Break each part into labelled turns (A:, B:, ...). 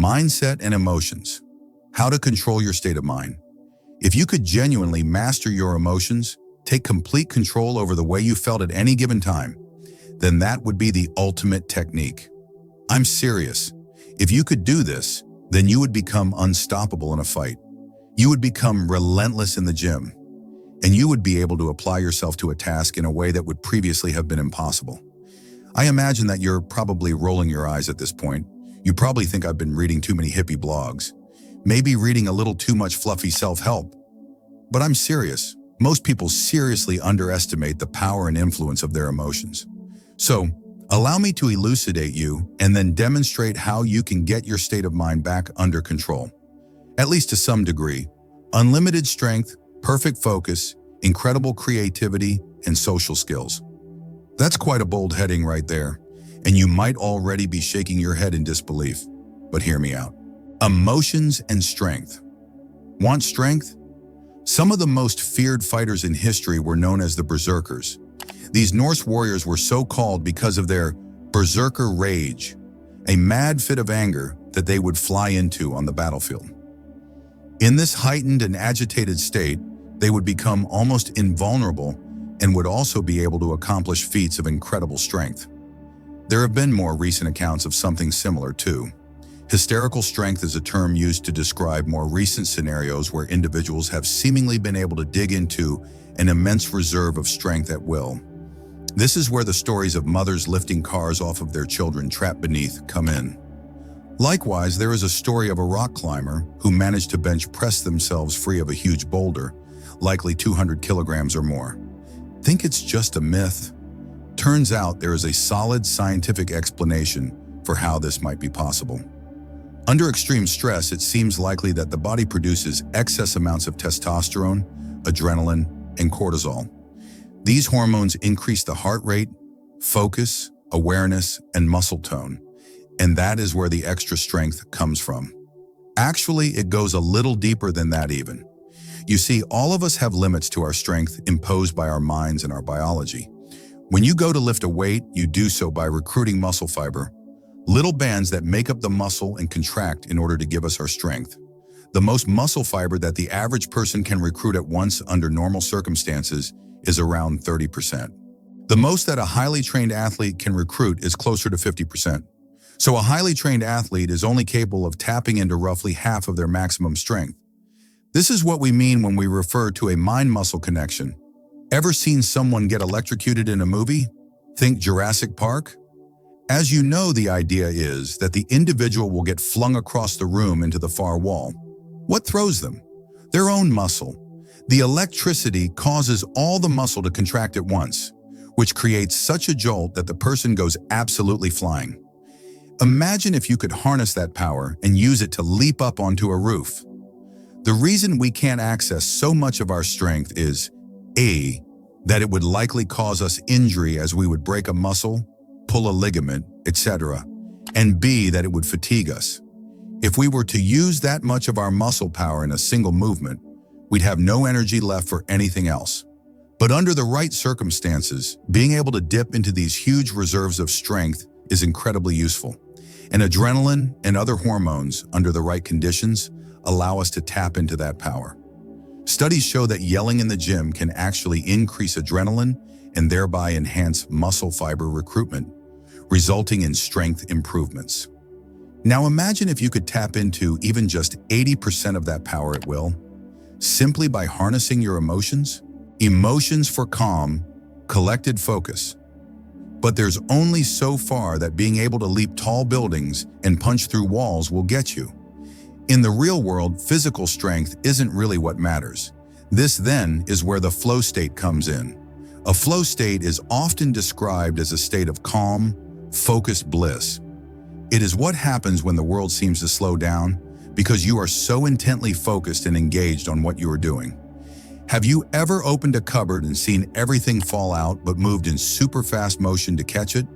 A: Mindset and emotions. How to control your state of mind. If you could genuinely master your emotions, take complete control over the way you felt at any given time, then that would be the ultimate technique. I'm serious. If you could do this, then you would become unstoppable in a fight. You would become relentless in the gym, and you would be able to apply yourself to a task in a way that would previously have been impossible. I imagine that you're probably rolling your eyes at this point. You probably think I've been reading too many hippie blogs, maybe reading a little too much fluffy self-help. But I'm serious. Most people seriously underestimate the power and influence of their emotions. So, allow me to elucidate you and then demonstrate how you can get your state of mind back under control. At least to some degree. Unlimited strength, perfect focus, incredible creativity, and social skills. That's quite a bold heading right there, and you might already be shaking your head in disbelief. But hear me out. Emotions and strength. Want strength? Some of the most feared fighters in history were known as the berserkers. These Norse warriors were so called because of their berserker rage, a mad fit of anger that they would fly into on the battlefield. In this heightened and agitated state, they would become almost invulnerable and would also be able to accomplish feats of incredible strength. There have been more recent accounts of something similar too. Hysterical strength is a term used to describe more recent scenarios where individuals have seemingly been able to dig into an immense reserve of strength at will. This is where the stories of mothers lifting cars off of their children trapped beneath come in. Likewise, there is a story of a rock climber who managed to bench press themselves free of a huge boulder, likely 200 kilograms or more. Think it's just a myth? Turns out there is a solid scientific explanation for how this might be possible. Under extreme stress, it seems likely that the body produces excess amounts of testosterone, adrenaline, and cortisol. These hormones increase the heart rate, focus, awareness, and muscle tone, and that is where the extra strength comes from. Actually, it goes a little deeper than that even. You see, all of us have limits to our strength imposed by our minds and our biology. When you go to lift a weight, you do so by recruiting muscle fiber, little bands that make up the muscle and contract in order to give us our strength. The most muscle fiber that the average person can recruit at once under normal circumstances is around 30%. The most that a highly trained athlete can recruit is closer to 50%. So a highly trained athlete is only capable of tapping into roughly half of their maximum strength. This is what we mean when we refer to a mind-muscle connection. Ever seen someone get electrocuted in a movie? Think Jurassic Park? As you know, the idea is that the individual will get flung across the room into the far wall. What throws them? Their own muscle. The electricity causes all the muscle to contract at once, which creates such a jolt that the person goes absolutely flying. Imagine if you could harness that power and use it to leap up onto a roof. The reason we can't access so much of our strength is A, that it would likely cause us injury as we would break a muscle, pull a ligament, etc., and B, that it would fatigue us. If we were to use that much of our muscle power in a single movement, we'd have no energy left for anything else. But under the right circumstances, being able to dip into these huge reserves of strength is incredibly useful. And adrenaline and other hormones, under the right conditions, allow us to tap into that power. Studies show that yelling in the gym can actually increase adrenaline and thereby enhance muscle fiber recruitment, resulting in strength improvements. Now imagine if you could tap into even just 80% of that power at will, simply by harnessing your emotions. Emotions for calm, collected focus. But there's only so far that being able to leap tall buildings and punch through walls will get you. In the real world, physical strength isn't really what matters. This then is where the flow state comes in. A flow state is often described as a state of calm, focused bliss. It is what happens when the world seems to slow down because you are so intently focused and engaged on what you are doing. Have you ever opened a cupboard and seen everything fall out but moved in super fast motion to catch it?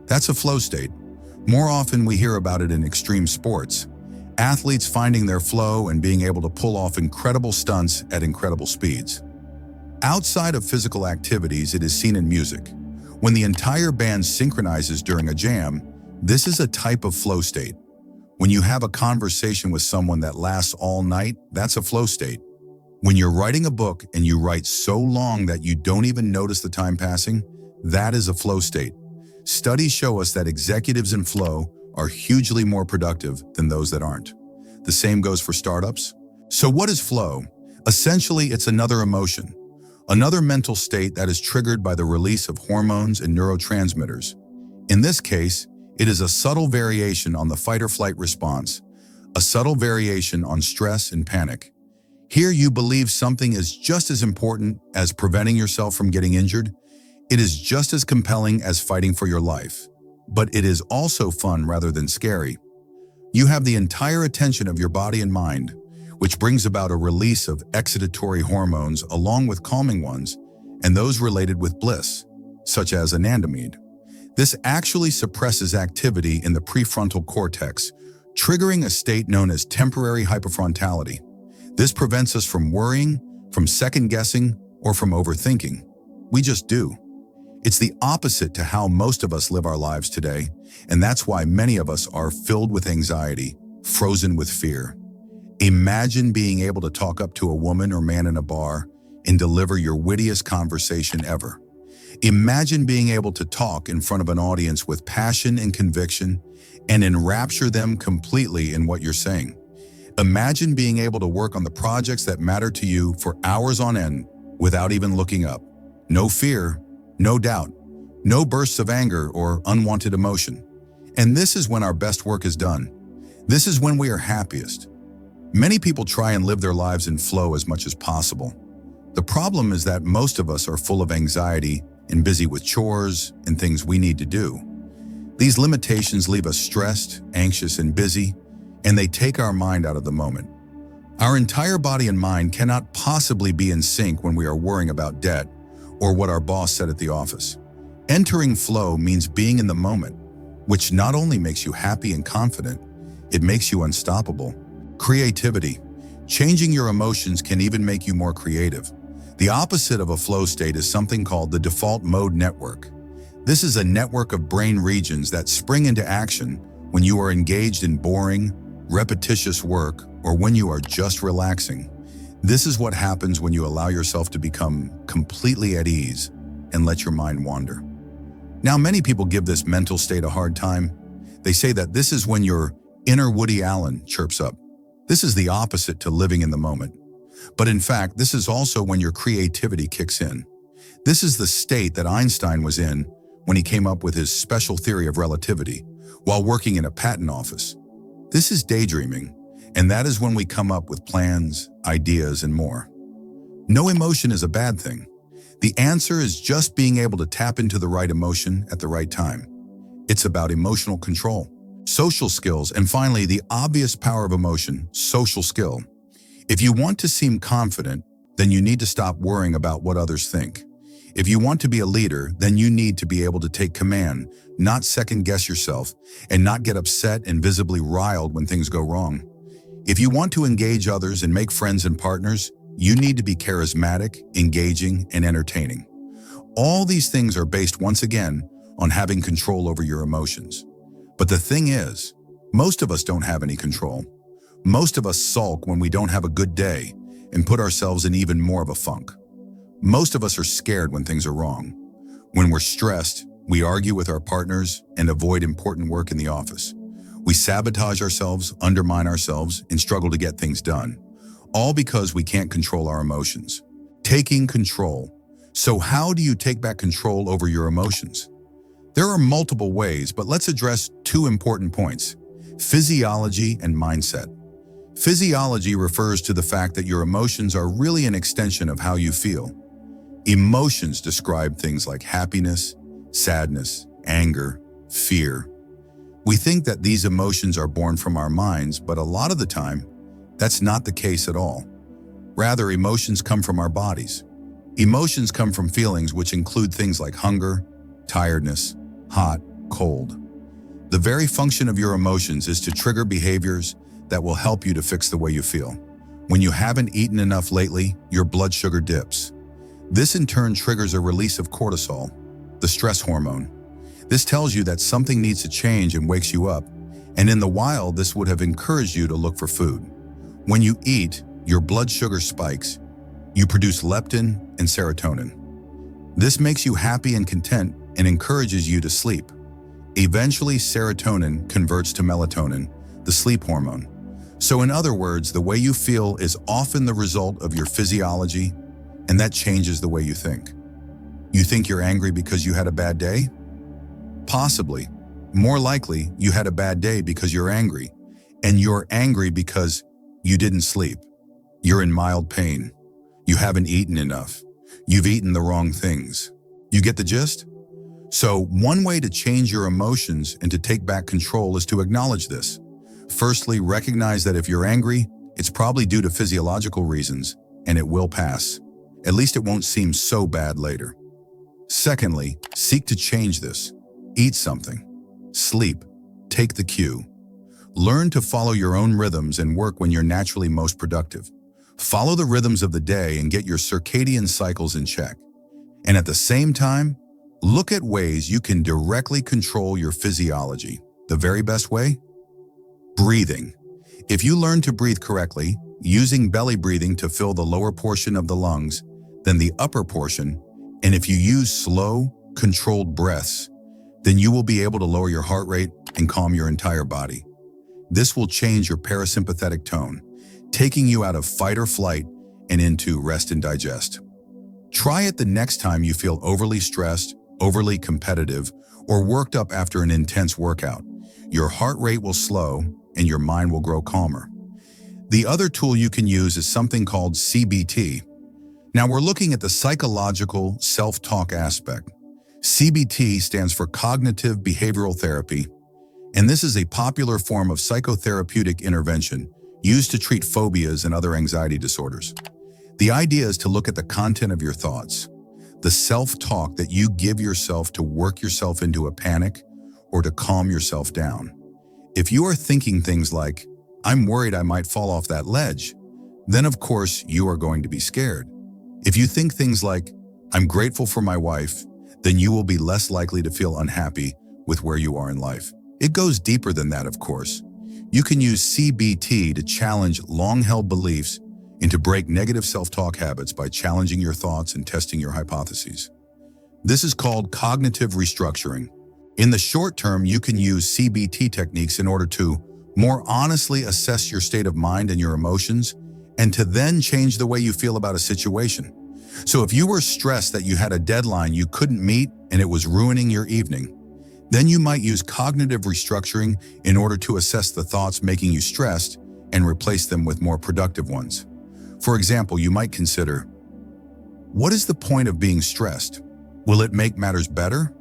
A: That's a flow state. More often we hear about it in extreme sports. Athletes finding their flow and being able to pull off incredible stunts at incredible speeds. Outside of physical activities, it is seen in music. When the entire band synchronizes during a jam, this is a type of flow state. When you have a conversation with someone that lasts all night, that's a flow state. When you're writing a book and you write so long that you don't even notice the time passing, that is a flow state. Studies show us that executives in flow are hugely more productive than those that aren't. The same goes for startups. So what is flow? Essentially, it's another emotion, another mental state that is triggered by the release of hormones and neurotransmitters. In this case, it is a subtle variation on the fight-or-flight response, a subtle variation on stress and panic. Here you believe something is just as important as preventing yourself from getting injured. It is just as compelling as fighting for your life. But it is also fun rather than scary. You have the entire attention of your body and mind, which brings about a release of excitatory hormones along with calming ones, and those related with bliss, such as anandamide. This actually suppresses activity in the prefrontal cortex, triggering a state known as temporary hypofrontality. This prevents us from worrying, from second-guessing, or from overthinking. We just do. It's the opposite to how most of us live our lives today, and that's why many of us are filled with anxiety, frozen with fear. Imagine being able to talk up to a woman or man in a bar and deliver your wittiest conversation ever. Imagine being able to talk in front of an audience with passion and conviction and enrapture them completely in what you're saying. Imagine being able to work on the projects that matter to you for hours on end without even looking up. No fear, no doubt, no bursts of anger or unwanted emotion. And this is when our best work is done. This is when we are happiest. Many people try and live their lives in flow as much as possible. The problem is that most of us are full of anxiety and busy with chores and things we need to do. These limitations leave us stressed, anxious, and busy, and they take our mind out of the moment. Our entire body and mind cannot possibly be in sync when we are worrying about debt or what our boss said at the office. Entering flow means being in the moment, which not only makes you happy and confident, it makes you unstoppable. Creativity. Changing your emotions can even make you more creative. The opposite of a flow state is something called the default mode network. This is a network of brain regions that spring into action when you are engaged in boring, repetitious work or when you are just relaxing. This is what happens when you allow yourself to become completely at ease and let your mind wander. Now, many people give this mental state a hard time. They say that this is when your inner Woody Allen chirps up. This is the opposite to living in the moment. But in fact, this is also when your creativity kicks in. This is the state that Einstein was in when he came up with his special theory of relativity while working in a patent office. This is daydreaming, and that is when we come up with plans, ideas, and more. No emotion is a bad thing. The answer is just being able to tap into the right emotion at the right time. It's about emotional control, social skills, and finally, the obvious power of emotion, social skill. If you want to seem confident, then you need to stop worrying about what others think. If you want to be a leader, then you need to be able to take command, not second-guess yourself, and not get upset and visibly riled when things go wrong. If you want to engage others and make friends and partners, you need to be charismatic, engaging, and entertaining. All these things are based, once again, on having control over your emotions. But the thing is, most of us don't have any control. Most of us sulk when we don't have a good day and put ourselves in even more of a funk. Most of us are scared when things are wrong. When we're stressed, we argue with our partners and avoid important work in the office. We sabotage ourselves, undermine ourselves, and struggle to get things done, all because we can't control our emotions. Taking control. So how do you take back control over your emotions? There are multiple ways, but let's address two important points: physiology and mindset. Physiology refers to the fact that your emotions are really an extension of how you feel. Emotions describe things like happiness, sadness, anger, fear. We think that these emotions are born from our minds, but a lot of the time, that's not the case at all. Rather, emotions come from our bodies. Emotions come from feelings which include things like hunger, tiredness, hot, cold. The very function of your emotions is to trigger behaviors that will help you to fix the way you feel. When you haven't eaten enough lately, your blood sugar dips. This in turn triggers a release of cortisol, the stress hormone. This tells you that something needs to change and wakes you up, And in the wild, this would have encouraged you to look for food. When you eat, your blood sugar spikes. You produce leptin and serotonin. This makes you happy and content and encourages you to sleep. Eventually, serotonin converts to melatonin, the sleep hormone. So in other words, the way you feel is often the result of your physiology, and that changes the way you think. You think you're angry because you had a bad day? Possibly. More likely, you had a bad day because you're angry, and you're angry because you didn't sleep. You're in mild pain. You haven't eaten enough. You've eaten the wrong things. You get the gist? So one way to change your emotions and to take back control is to acknowledge this. Firstly, recognize that if you're angry, it's probably due to physiological reasons, and it will pass. At least it won't seem so bad later. Secondly, seek to change this. Eat something. Sleep. Take the cue. Learn to follow your own rhythms and work when you're naturally most productive. Follow the rhythms of the day and get your circadian cycles in check. And at the same time, look at ways you can directly control your physiology. The very best way? Breathing. If you learn to breathe correctly, using belly breathing to fill the lower portion of the lungs, then the upper portion, and if you use slow, controlled breaths, then you will be able to lower your heart rate and calm your entire body. This will change your parasympathetic tone, taking you out of fight or flight and into rest and digest. Try it the next time you feel overly stressed, overly competitive, or worked up after an intense workout. Your heart rate will slow and your mind will grow calmer. The other tool you can use is something called CBT. Now we're looking at the psychological self-talk aspect. CBT stands for Cognitive Behavioral Therapy, and this is a popular form of psychotherapeutic intervention used to treat phobias and other anxiety disorders. The idea is to look at the content of your thoughts, the self-talk that you give yourself to work yourself into a panic or to calm yourself down. If you are thinking things like, "I'm worried I might fall off that ledge," then of course you are going to be scared. If you think things like, "I'm grateful for my wife," then you will be less likely to feel unhappy with where you are in life. It goes deeper than that, of course. You can use CBT to challenge long-held beliefs and to break negative self-talk habits by challenging your thoughts and testing your hypotheses. This is called cognitive restructuring. In the short term, you can use CBT techniques in order to more honestly assess your state of mind and your emotions, and to then change the way you feel about a situation. So if you were stressed that you had a deadline you couldn't meet and it was ruining your evening, then you might use cognitive restructuring in order to assess the thoughts making you stressed and replace them with more productive ones. For example, you might consider, what is the point of being stressed? Will it make matters better?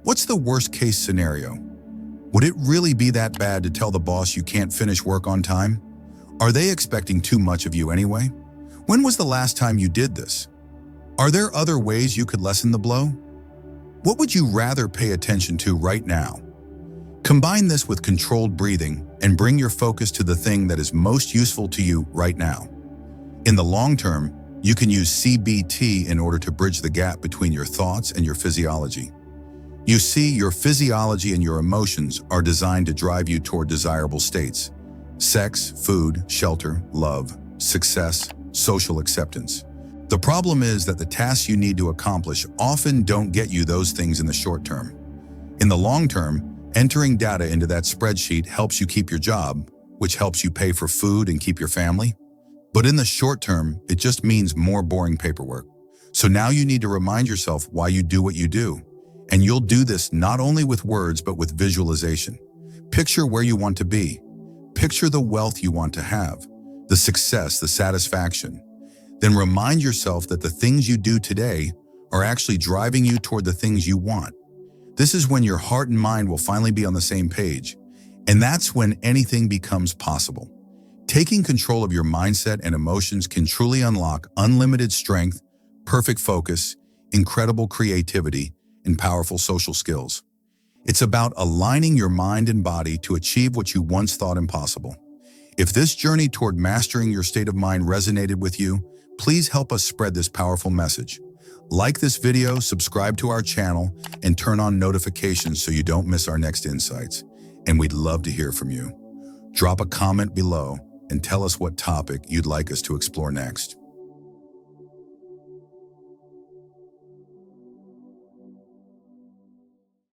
A: What's the worst case scenario? Would it really be that bad to tell the boss you can't finish work on time? Are they expecting too much of you anyway? When was the last time you did this? Are there other ways you could lessen the blow? What would you rather pay attention to right now? Combine this with controlled breathing and bring your focus to the thing that is most useful to you right now. In the long term, you can use CBT in order to bridge the gap between your thoughts and your physiology. You see, your physiology and your emotions are designed to drive you toward desirable states: sex, food, shelter, love, success, social acceptance. The problem is that the tasks you need to accomplish often don't get you those things in the short term. In the long term, entering data into that spreadsheet helps you keep your job, which helps you pay for food and keep your family. But in the short term, it just means more boring paperwork. So now you need to remind yourself why you do what you do. And you'll do this not only with words, but with visualization. Picture where you want to be. Picture the wealth you want to have, the success, the satisfaction. Then remind yourself that the things you do today are actually driving you toward the things you want. This is when your heart and mind will finally be on the same page. And that's when anything becomes possible. Taking control of your mindset and emotions can truly unlock unlimited strength, perfect focus, incredible creativity, and powerful social skills. It's about aligning your mind and body to achieve what you once thought impossible. If this journey toward mastering your state of mind resonated with you, please help us spread this powerful message. Like this video, subscribe to our channel, and turn on notifications so you don't miss our next insights. and we'd love to hear from you. Drop a comment below and tell us what topic you'd like us to explore next.